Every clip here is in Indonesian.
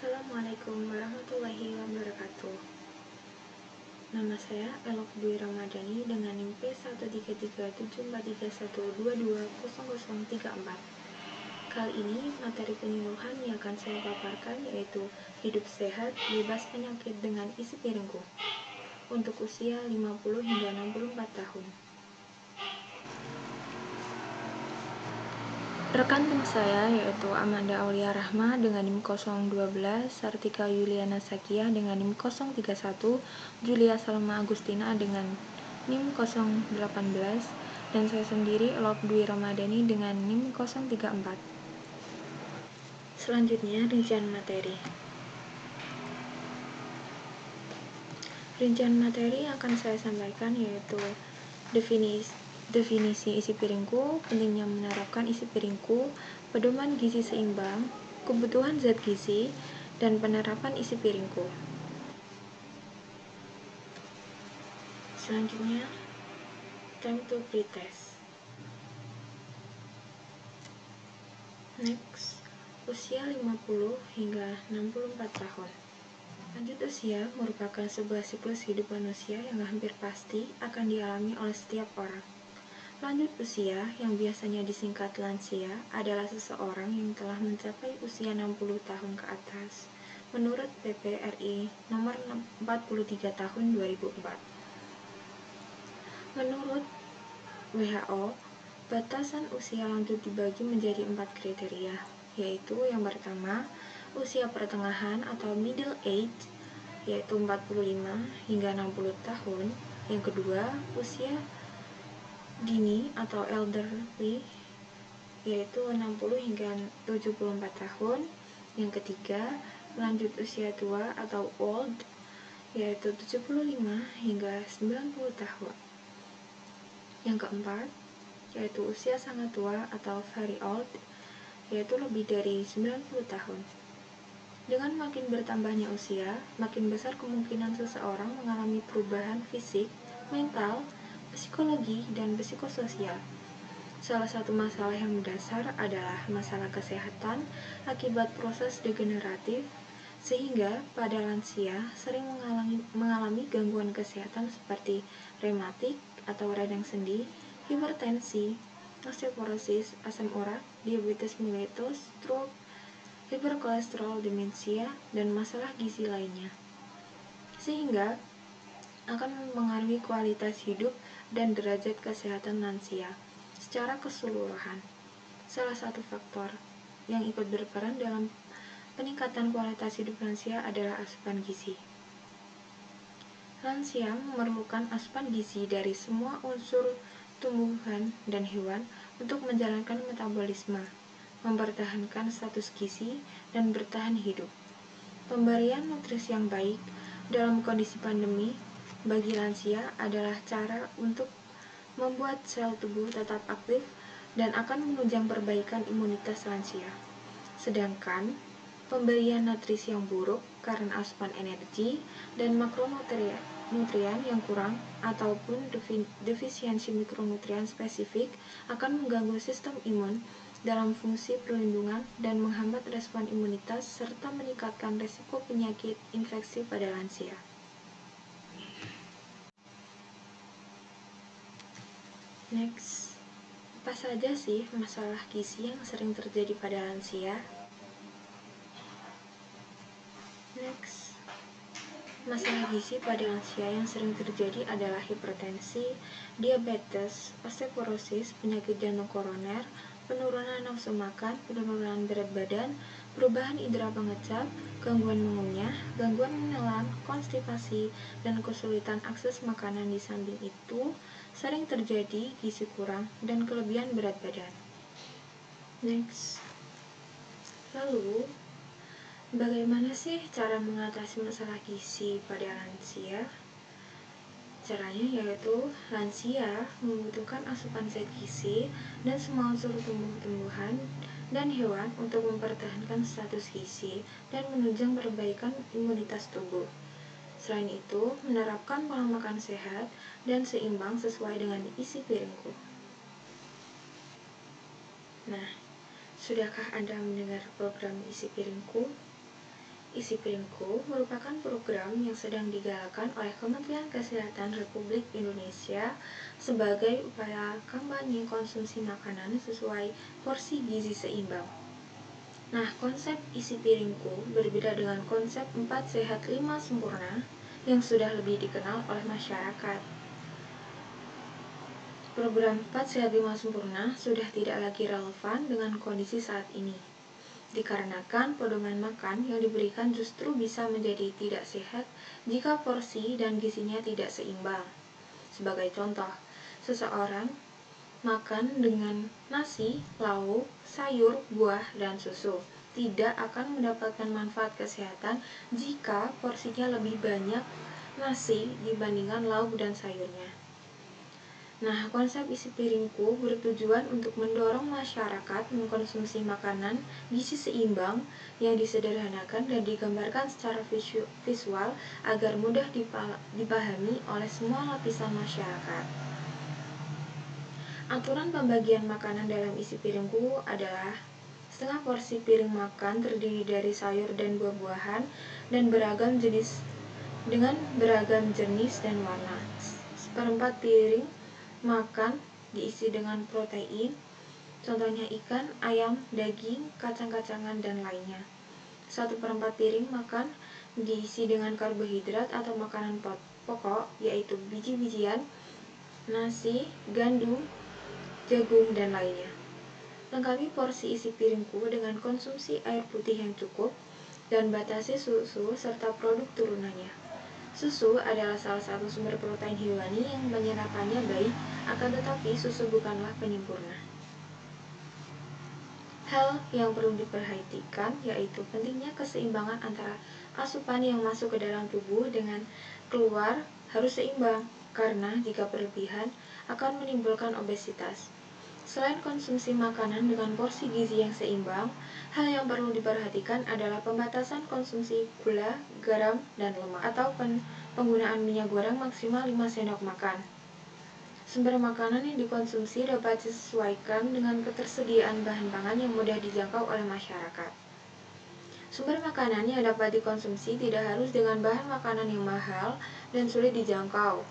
Assalamualaikum warahmatullahi wabarakatuh. Nama saya Elok Dwi Ramadhani dengan NIM P1337431220034. Kali ini materi penyuluhan yang akan saya paparkan yaitu hidup sehat, bebas penyakit dengan isi piringku untuk usia 50 hingga 64 tahun. Rekan tim saya yaitu Amanda Aulia Rahma dengan NIM 012, Sartika Yuliana Sakia dengan NIM 031, Julia Salma Agustina dengan NIM 018, dan saya sendiri Elok Dwi Ramadhani dengan NIM 034. Selanjutnya rincian materi. Rincian materi yang akan saya sampaikan yaitu definisi isi piringku, pentingnya menerapkan isi piringku, pedoman gizi seimbang, kebutuhan zat gizi, dan penerapan isi piringku. Selanjutnya, time to pretest. Next, usia 50 hingga 64 tahun. Lanjut usia merupakan sebuah siklus hidup manusia yang hampir pasti akan dialami oleh setiap orang. Lanjut usia yang biasanya disingkat lansia adalah seseorang yang telah mencapai usia 60 tahun ke atas menurut PP RI nomor 43 tahun 2004. Menurut WHO, batasan usia lanjut dibagi menjadi 4 kriteria, yaitu yang pertama, usia pertengahan atau middle age, yaitu 45 hingga 60 tahun. Yang kedua, usia dini atau elderly, yaitu 60 hingga 74 tahun. Yang ketiga, lanjut usia tua atau old, yaitu 75 hingga 90 tahun. Yang keempat, yaitu usia sangat tua atau very old, yaitu lebih dari 90 tahun. Dengan makin bertambahnya usia, makin besar kemungkinan seseorang mengalami perubahan fisik, mental, psikologi, dan psikososial. Salah satu masalah yang mendasar adalah masalah kesehatan akibat proses degeneratif, sehingga pada lansia sering mengalami gangguan kesehatan seperti rematik atau radang sendi, hipertensi, osteoporosis, asam urat, diabetes mellitus, stroke, hiperkolesterol, demensia, dan masalah gizi lainnya. Sehingga akan mempengaruhi kualitas hidup dan derajat kesehatan lansia secara keseluruhan. Salah satu faktor yang ikut berperan dalam peningkatan kualitas hidup lansia adalah asupan gizi. Lansia memerlukan asupan gizi dari semua unsur tumbuhan dan hewan untuk menjalankan metabolisme, mempertahankan status gizi, dan bertahan hidup. Pemberian nutrisi yang baik dalam kondisi pandemi bagi lansia adalah cara untuk membuat sel tubuh tetap aktif dan akan menunjang perbaikan imunitas lansia. Sedangkan pemberian nutrisi yang buruk karena asupan energi dan makronutrien yang kurang ataupun defisiensi mikronutrien spesifik akan mengganggu sistem imun dalam fungsi perlindungan dan menghambat respon imunitas serta meningkatkan risiko penyakit infeksi pada lansia. Next, apa saja sih masalah gizi yang sering terjadi pada lansia? Next, masalah gizi pada lansia yang sering terjadi adalah hipertensi, diabetes, osteoporosis, penyakit jantung koroner, penurunan nafsu makan, penurunan berat badan, perubahan indera pengecap, gangguan mengunyah, gangguan menelan, konstipasi, dan kesulitan akses makanan. Di samping itu, sering terjadi gizi kurang dan kelebihan berat badan. Next, lalu bagaimana sih cara mengatasi masalah gizi pada lansia? Caranya yaitu lansia membutuhkan asupan zat gizi dan semua unsur tumbuh-tumbuhan dan hewan untuk mempertahankan status gizi dan menunjang perbaikan imunitas tubuh. Selain itu, menerapkan pola makan sehat dan seimbang sesuai dengan isi piringku. Nah, sudahkah Anda mendengar program isi piringku? Isi Piringku merupakan program yang sedang digalakkan oleh Kementerian Kesehatan Republik Indonesia sebagai upaya kampanye konsumsi makanan sesuai porsi gizi seimbang. Nah, konsep Isi Piringku berbeda dengan konsep 4 sehat 5 sempurna yang sudah lebih dikenal oleh masyarakat. Program 4 sehat 5 sempurna sudah tidak lagi relevan dengan kondisi saat ini, dikarenakan potongan makan yang diberikan justru bisa menjadi tidak sehat jika porsi dan gizinya tidak seimbang. Sebagai contoh, seseorang makan dengan nasi, lauk, sayur, buah, dan susu tidak akan mendapatkan manfaat kesehatan jika porsinya lebih banyak nasi dibandingkan lauk dan sayurnya. Nah, konsep Isi Piringku bertujuan untuk mendorong masyarakat mengkonsumsi makanan gizi seimbang yang disederhanakan dan digambarkan secara visual agar mudah dipahami oleh semua lapisan masyarakat. Aturan pembagian makanan dalam Isi Piringku adalah setengah porsi piring makan terdiri dari sayur dan buah-buahan dan beragam jenis dengan beragam jenis dan warna. Seperempat piring makan diisi dengan protein, contohnya ikan, ayam, daging, kacang-kacangan, dan lainnya. 1/4 piring makan diisi dengan karbohidrat atau makanan pokok, yaitu biji-bijian, nasi, gandum, jagung, dan lainnya. Lengkapi porsi Isi Piringku dengan konsumsi air putih yang cukup dan batasi susu serta produk turunannya. Susu adalah salah satu sumber protein hewani yang penyerapannya baik, akan tetapi susu bukanlah penyempurna. Hal yang perlu diperhatikan yaitu pentingnya keseimbangan antara asupan yang masuk ke dalam tubuh dengan keluar harus seimbang, karena jika berlebihan akan menimbulkan obesitas. Selain konsumsi makanan dengan porsi gizi yang seimbang, hal yang perlu diperhatikan adalah pembatasan konsumsi gula, garam, dan lemak, atau penggunaan minyak goreng maksimal 5 sendok makan. Sumber makanan yang dikonsumsi dapat disesuaikan dengan ketersediaan bahan pangan yang mudah dijangkau oleh masyarakat. Sumber makanan yang dapat dikonsumsi tidak harus dengan bahan makanan yang mahal dan sulit dijangkau,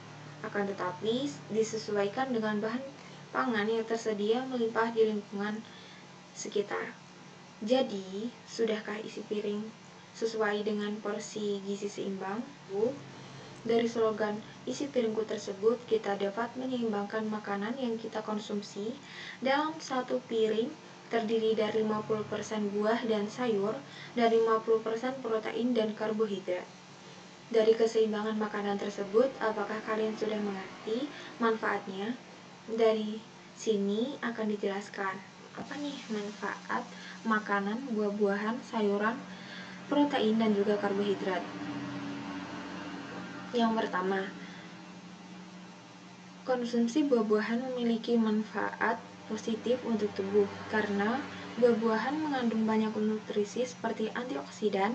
akan tetapi disesuaikan dengan bahan pangan yang tersedia melimpah di lingkungan sekitar. Jadi, sudahkah isi piring sesuai dengan porsi gizi seimbang? Dari slogan Isi Piringku tersebut, kita dapat menyeimbangkan makanan yang kita konsumsi. Dalam satu piring terdiri dari 50% buah dan sayur dan 50% protein dan karbohidrat. Dari keseimbangan makanan tersebut, apakah kalian sudah mengerti manfaatnya? Dari sini akan dijelaskan apa nih manfaat makanan, buah-buahan, sayuran, protein, dan juga karbohidrat. Yang pertama, konsumsi buah-buahan memiliki manfaat positif untuk tubuh karena buah-buahan mengandung banyak nutrisi seperti antioksidan,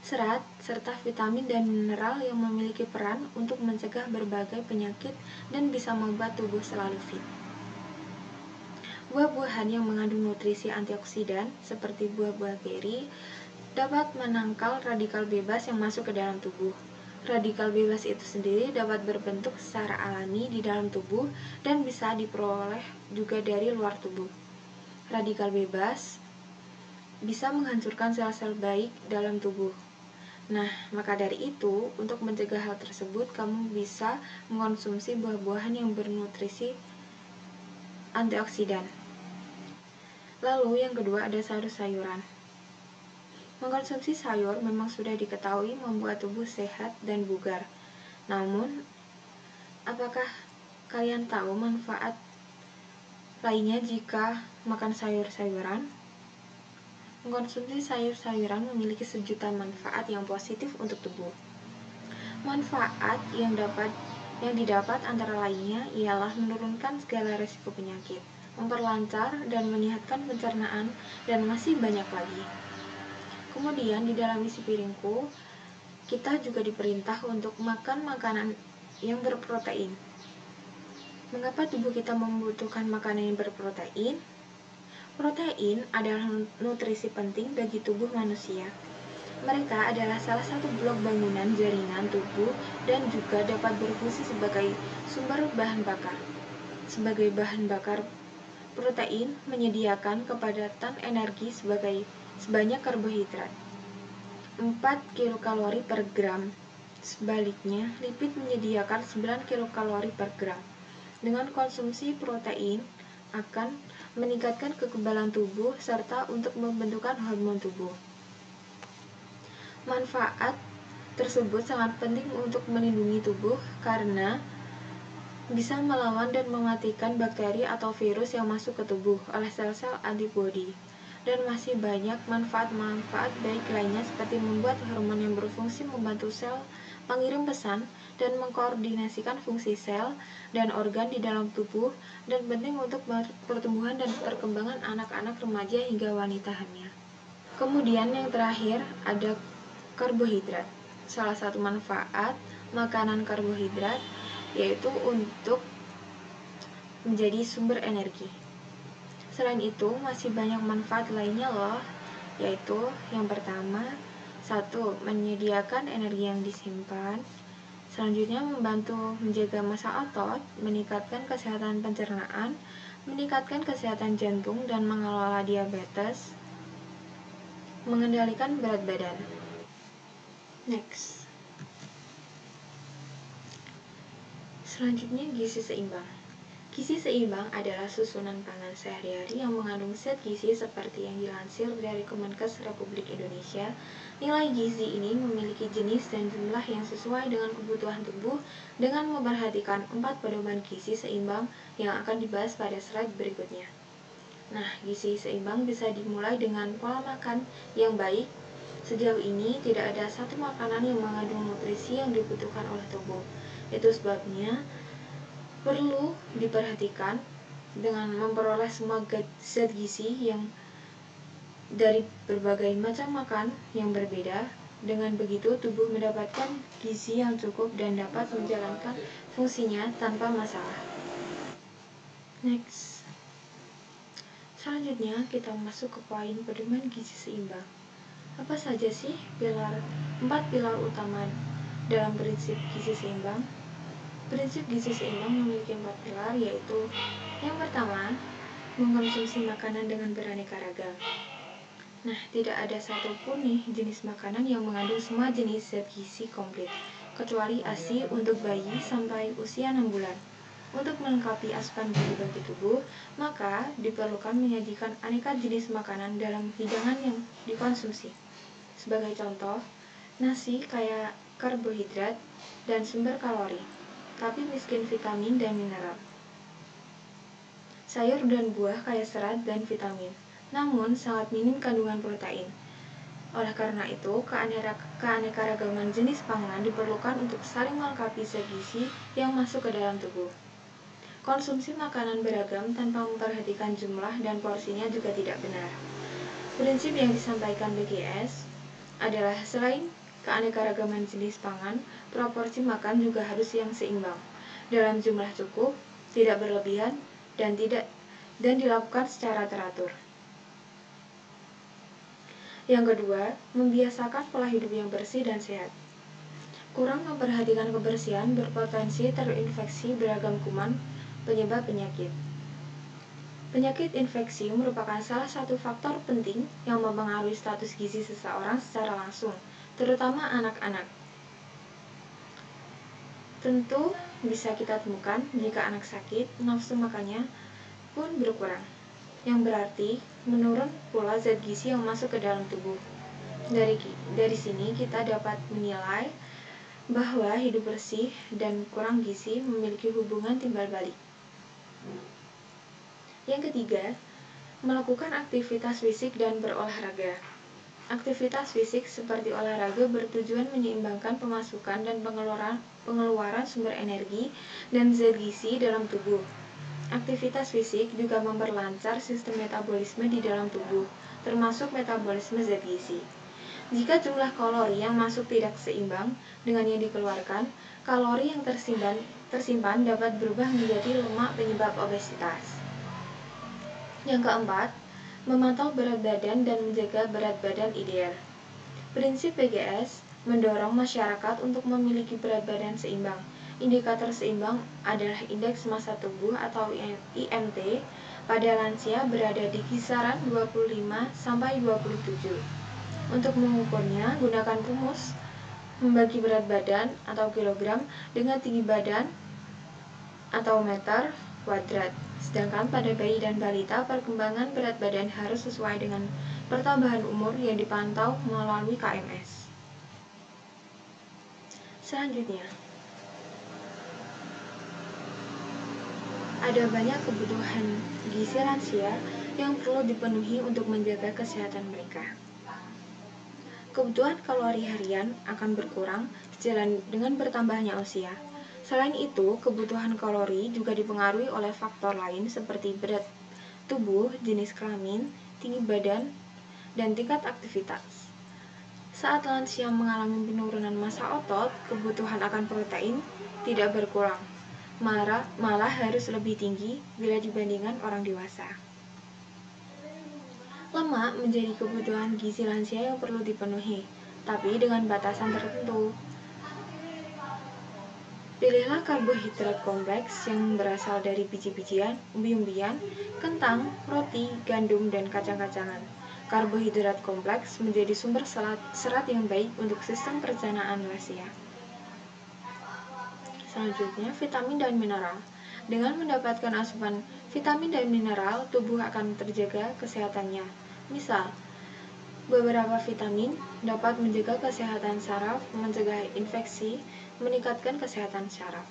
serat, serta vitamin dan mineral yang memiliki peran untuk mencegah berbagai penyakit dan bisa membuat tubuh selalu fit. Buah-buahan yang mengandung nutrisi antioksidan seperti buah-buah beri dapat menangkal radikal bebas yang masuk ke dalam tubuh. Radikal bebas itu sendiri dapat berbentuk secara alami di dalam tubuh dan bisa diperoleh juga dari luar tubuh. Radikal bebas bisa menghancurkan sel-sel baik dalam tubuh. Nah, maka dari itu, untuk mencegah hal tersebut, kamu bisa mengonsumsi buah-buahan yang bernutrisi antioksidan. Lalu yang kedua ada sayur-sayuran. Mengkonsumsi sayur memang sudah diketahui membuat tubuh sehat dan bugar. Namun, apakah kalian tahu manfaat lainnya jika makan sayur-sayuran? Mengkonsumsi sayur-sayuran memiliki sejuta manfaat yang positif untuk tubuh. Manfaat yang didapat antara lainnya ialah menurunkan segala risiko penyakit, memperlancar dan menyehatkan pencernaan, dan masih banyak lagi. Kemudian di dalam Isi Piringku, kita juga diperintah untuk makan makanan yang berprotein. Mengapa tubuh kita membutuhkan makanan yang berprotein? Protein adalah nutrisi penting bagi tubuh manusia. Mereka adalah salah satu blok bangunan jaringan tubuh dan juga dapat berfungsi sebagai sumber bahan bakar. Sebagai bahan bakar, protein menyediakan kepadatan energi sebanyak karbohidrat, 4 kilokalori per gram. Sebaliknya, lipid menyediakan 9 kilokalori per gram. Dengan konsumsi protein akan meningkatkan kekebalan tubuh serta untuk membentukkan hormon tubuh. Manfaat tersebut sangat penting untuk melindungi tubuh karena bisa melawan dan mematikan bakteri atau virus yang masuk ke tubuh oleh sel-sel antibodi. Dan masih banyak manfaat-manfaat baik lainnya seperti membuat hormon yang berfungsi membantu sel mengirim pesan dan mengkoordinasikan fungsi sel dan organ di dalam tubuh, dan penting untuk pertumbuhan dan perkembangan anak-anak, remaja hingga wanita hamil. Kemudian yang terakhir ada karbohidrat. Salah satu manfaat makanan karbohidrat yaitu untuk menjadi sumber energi. Selain itu, masih banyak manfaat lainnya loh, yaitu yang pertama, 1. Menyediakan energi yang disimpan. Selanjutnya, membantu menjaga massa otot, meningkatkan kesehatan pencernaan, meningkatkan kesehatan jantung dan mengelola diabetes, mengendalikan berat badan. Next. Selanjutnya, gizi seimbang. Gizi seimbang adalah susunan pangan sehari-hari yang mengandung zat gizi seperti yang dilansir dari Kemenkes Republik Indonesia. Nilai gizi ini memiliki jenis dan jumlah yang sesuai dengan kebutuhan tubuh dengan memperhatikan 4 pedoman gizi seimbang yang akan dibahas pada slide berikutnya. Nah, gizi seimbang bisa dimulai dengan pola makan yang baik. Sejauh ini tidak ada satu makanan yang mengandung nutrisi yang dibutuhkan oleh tubuh. Itu sebabnya perlu diperhatikan dengan memperoleh semua zat gizi yang dari berbagai macam makan yang berbeda. Dengan begitu, tubuh mendapatkan gizi yang cukup dan dapat menjalankan fungsinya tanpa masalah. Next. Selanjutnya, kita masuk ke poin pedoman gizi seimbang. Apa saja sih 4 pilar utama dalam prinsip gizi seimbang? Prinsip gizi seimbang memiliki 4 pilar, yaitu yang pertama, mengkonsumsi makanan dengan beraneka ragam. Nah, tidak ada satupun nih jenis makanan yang mengandung semua jenis zat gizi komplit, kecuali ASI untuk bayi sampai usia 6 bulan. Untuk melengkapi asupan gizi bagi tubuh, maka diperlukan menyajikan aneka jenis makanan dalam hidangan yang dikonsumsi. Sebagai contoh, nasi kaya karbohidrat dan sumber kalori, tapi miskin vitamin dan mineral. Sayur dan buah kaya serat dan vitamin, namun sangat minim kandungan protein. Oleh karena itu, keanekaragaman jenis pangan diperlukan untuk saling melengkapi zat gizi yang masuk ke dalam tubuh. Konsumsi makanan beragam tanpa memperhatikan jumlah dan porsinya juga tidak benar. Prinsip yang disampaikan BGS adalah selain keanekaragaman jenis pangan, proporsi makan juga harus yang seimbang, dalam jumlah cukup, tidak berlebihan, dan dilakukan secara teratur. Yang kedua, membiasakan pola hidup yang bersih dan sehat. Kurang memperhatikan kebersihan berpotensi terinfeksi beragam kuman penyebab penyakit. Penyakit infeksi merupakan salah satu faktor penting yang mempengaruhi status gizi seseorang secara langsung, terutama anak-anak. Tentu bisa kita temukan jika anak sakit, nafsu makannya pun berkurang, yang berarti menurun pula zat gizi yang masuk ke dalam tubuh. Dari sini kita dapat menilai bahwa hidup bersih dan kurang gizi memiliki hubungan timbal balik. Yang ketiga, melakukan aktivitas fisik dan berolahraga. Aktivitas fisik seperti olahraga bertujuan menyeimbangkan pemasukan dan pengeluaran sumber energi dan zat gizi dalam tubuh. Aktivitas fisik juga memperlancar sistem metabolisme di dalam tubuh, termasuk metabolisme zat gizi. Jika jumlah kalori yang masuk tidak seimbang dengan yang dikeluarkan, kalori yang tersimpan dapat berubah menjadi lemak penyebab obesitas. Yang keempat, memantau berat badan dan menjaga berat badan ideal. Prinsip PGS mendorong masyarakat untuk memiliki berat badan seimbang. Indikator seimbang adalah indeks massa tubuh atau IMT pada lansia berada di kisaran 25 sampai 27. Untuk mengukurnya, gunakan rumus membagi berat badan atau kilogram dengan tinggi badan atau meter kuadrat. Sedangkan pada bayi dan balita, perkembangan berat badan harus sesuai dengan pertambahan umur yang dipantau melalui KMS. Selanjutnya, ada banyak kebutuhan gizi lansia yang perlu dipenuhi untuk menjaga kesehatan mereka. Kebutuhan kalori harian akan berkurang sejalan dengan bertambahnya usia. Selain itu, kebutuhan kalori juga dipengaruhi oleh faktor lain seperti berat tubuh, jenis kelamin, tinggi badan, dan tingkat aktivitas. Saat lansia mengalami penurunan massa otot, kebutuhan akan protein tidak berkurang, malah harus lebih tinggi bila dibandingkan orang dewasa. Lemak menjadi kebutuhan gizi lansia yang perlu dipenuhi, tapi dengan batasan tertentu. Pilihlah karbohidrat kompleks yang berasal dari biji-bijian, umbi-umbian, kentang, roti, gandum, dan kacang-kacangan. Karbohidrat kompleks menjadi sumber serat yang baik untuk sistem pencernaan lansia. Selanjutnya, vitamin dan mineral. Dengan mendapatkan asupan vitamin dan mineral, tubuh akan terjaga kesehatannya. Misal, beberapa vitamin dapat menjaga kesehatan saraf, mencegah infeksi, meningkatkan kesehatan saraf.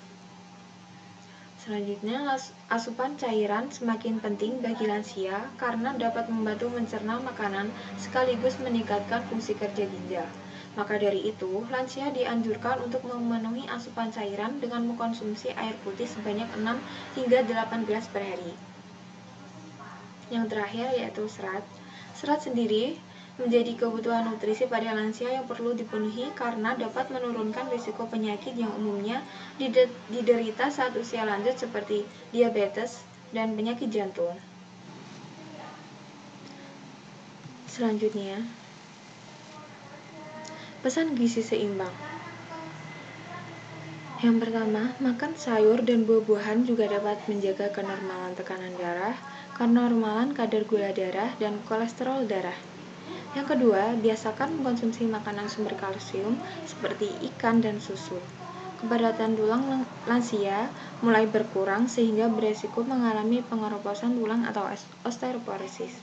Selanjutnya, asupan cairan semakin penting bagi lansia karena dapat membantu mencerna makanan sekaligus meningkatkan fungsi kerja ginjal. Maka dari itu, lansia dianjurkan untuk memenuhi asupan cairan dengan mengkonsumsi air putih sebanyak 6 hingga 8 gelas per hari. Yang terakhir yaitu serat. Serat sendiri menjadi kebutuhan nutrisi pada lansia yang perlu dipenuhi karena dapat menurunkan risiko penyakit yang umumnya diderita saat usia lanjut seperti diabetes dan penyakit jantung. Selanjutnya, pesan gizi seimbang. Yang pertama, makan sayur dan buah-buahan juga dapat menjaga kenormalan tekanan darah, kenormalan kadar gula darah, dan kolesterol darah. Yang kedua, biasakan mengkonsumsi makanan sumber kalsium seperti ikan dan susu. Kepadatan tulang lansia mulai berkurang sehingga beresiko mengalami pengeroposan tulang atau osteoporosis.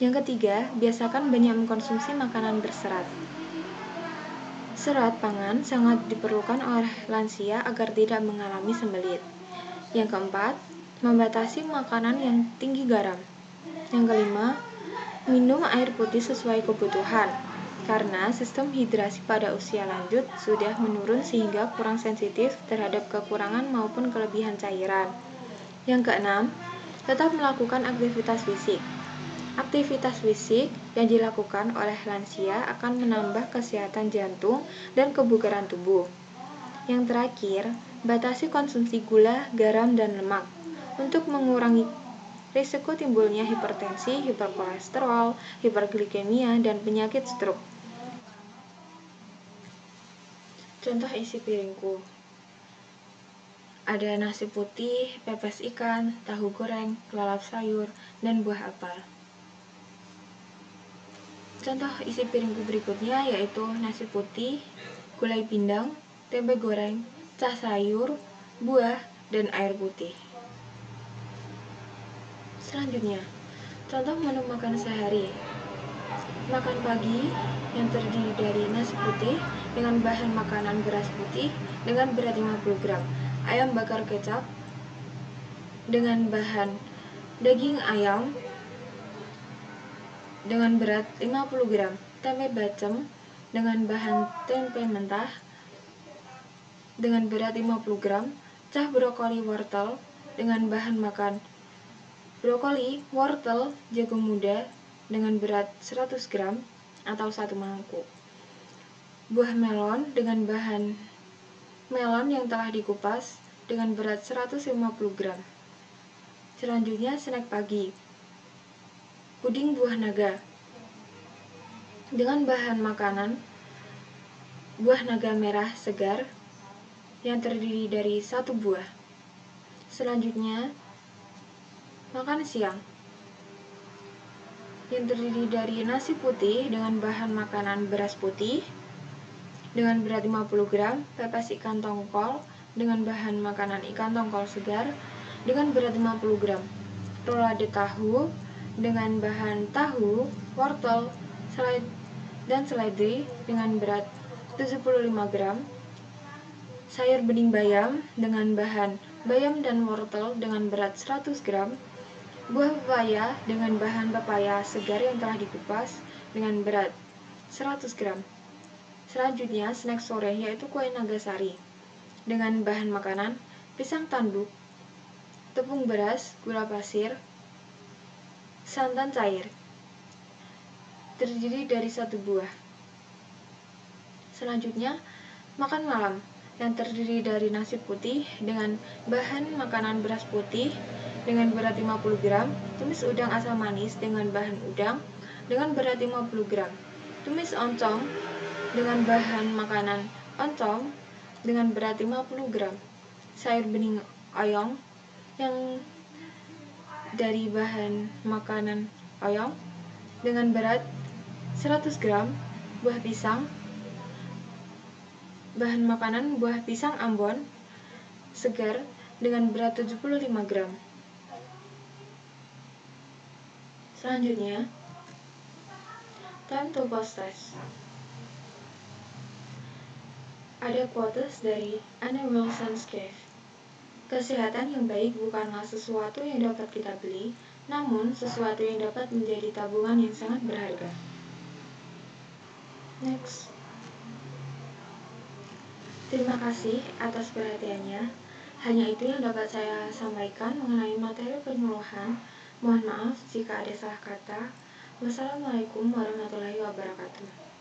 Yang ketiga, biasakan banyak mengkonsumsi makanan berserat. Serat pangan sangat diperlukan oleh lansia agar tidak mengalami sembelit. Yang keempat, membatasi makanan yang tinggi garam. Yang kelima, minum air putih sesuai kebutuhan, karena sistem hidrasi pada usia lanjut sudah menurun sehingga kurang sensitif terhadap kekurangan maupun kelebihan cairan. Yang keenam, tetap melakukan aktivitas fisik. Aktivitas fisik yang dilakukan oleh lansia akan menambah kesehatan jantung dan kebugaran tubuh. Yang terakhir, batasi konsumsi gula, garam, dan lemak untuk mengurangi risiko timbulnya hipertensi, hiperkolesterol, hiperglikemia, dan penyakit stroke. Contoh isi piringku. Ada nasi putih, pepes ikan, tahu goreng, lalap sayur, dan buah apel. Contoh isi piringku berikutnya yaitu nasi putih, gulai pindang, tempe goreng, cah sayur, buah, dan air putih. Selanjutnya, contoh menu makan sehari. Makan pagi yang terdiri dari nasi putih dengan bahan makanan beras putih dengan berat 50 gram, ayam bakar kecap dengan bahan daging ayam dengan berat 50 gram, tempe bacem dengan bahan tempe mentah dengan berat 50 gram, cah brokoli wortel dengan bahan makan brokoli, wortel, jagung muda dengan berat 100 gram atau 1 mangkuk. Buah melon dengan bahan melon yang telah dikupas dengan berat 150 gram. Selanjutnya snack pagi. Puding buah naga. dengan bahan makanan buah naga merah segar yang terdiri dari 1 buah. Selanjutnya, makan siang yang terdiri dari nasi putih dengan bahan makanan beras putih dengan berat 50 gram, pepes ikan tongkol dengan bahan makanan ikan tongkol segar dengan berat 50 gram, rolade tahu dengan bahan tahu, wortel, dan seledri dengan berat 75 gram, sayur bening bayam dengan bahan bayam dan wortel dengan berat 100 gram, buah pepaya dengan bahan pepaya segar yang telah dikupas dengan berat 100 gram. Selanjutnya, snack sore yaitu kue nagasari dengan bahan makanan pisang tanduk, tepung beras, gula pasir, santan cair, terdiri dari 1 buah. Selanjutnya, makan malam yang terdiri dari nasi putih dengan bahan makanan beras putih dengan berat 50 gram, tumis udang asam manis dengan bahan udang dengan berat 50 gram, tumis oncom dengan bahan makanan oncom dengan berat 50 gram, sayur bening oyong yang dari bahan makanan oyong dengan berat 100 gram, buah pisang, bahan makanan buah pisang Ambon segar dengan berat 75 gram. Selanjutnya, time to post test. Ada quotes dari Anne Wilson's Cave. Kesehatan yang baik bukanlah sesuatu yang dapat kita beli, namun sesuatu yang dapat menjadi tabungan yang sangat berharga. Next. Terima kasih atas perhatiannya. Hanya itu yang dapat saya sampaikan mengenai materi penyuluhan. Mohon maaf jika ada salah kata. Wassalamualaikum warahmatullahi wabarakatuh.